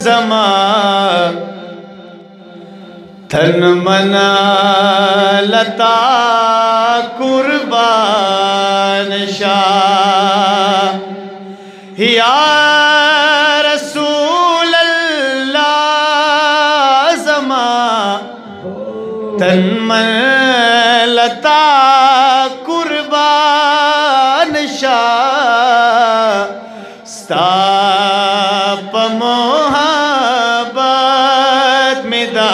ज़मा तन मना लता कुर्बान शाह या रसूल अल्लाह ज़मा तन मन लता कुर्बान शाह स्ताप मोहब्बत में दा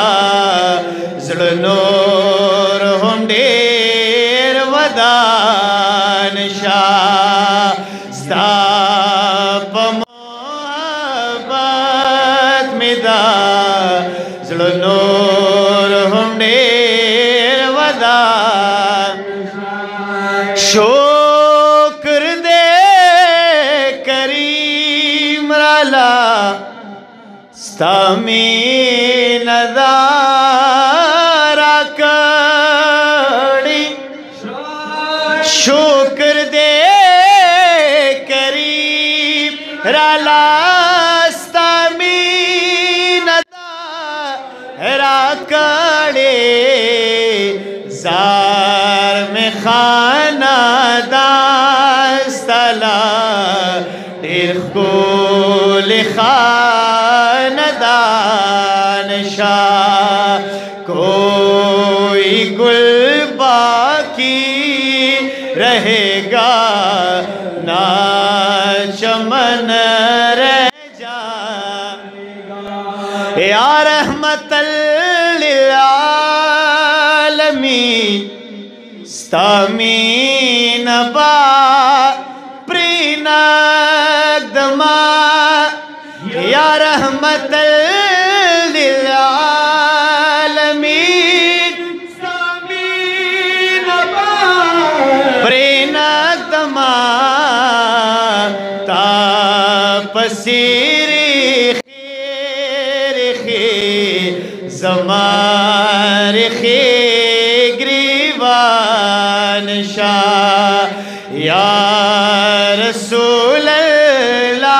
ज़ुल्नूर हुंडेर वदान शाह स्ताप मोहब्बत में दा ज़ुल्नूर हुंडेर वदान शुक्र दे करीम राला स्तामीन दारा कड़ी शुक्र दे करीम राला स्तामीन दारा कड़ी जार में खाना दास्तला दिल को खानदान शाह कोई गुल बाकी रहेगा ना चमन रह जाएगा या रहमतल लिल आलमीन स्तामीन बा प्रीनगदमा या रहमतल लिल आलमीन स्तामीन बा प्रीनगदमा तापसीरी खीर खी ज़मार खी ग्रीवान शाह या रसूल अल्लाह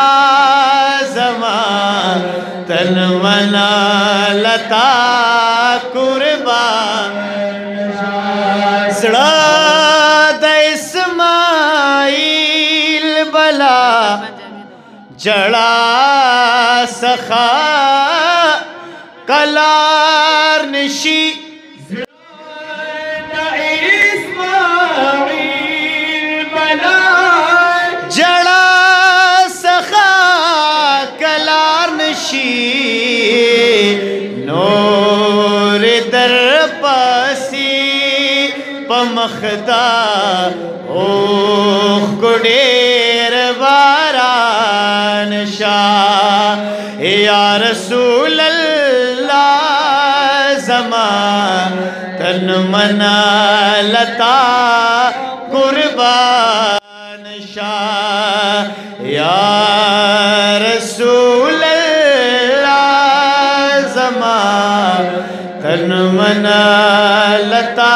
ज़मा तन मना लता कुर्बान सड़ा द इस्माइल बला जड़ा सखा कलार निशी जड़ा सखा कलार नशी नूर दर पसी पमखदा ओख गुडेर बारान शाह या रसूल अल्लाह ज़मा तन मना लता कुर्बान शाह या रसूल अल्लाह ज़मा तन मना लता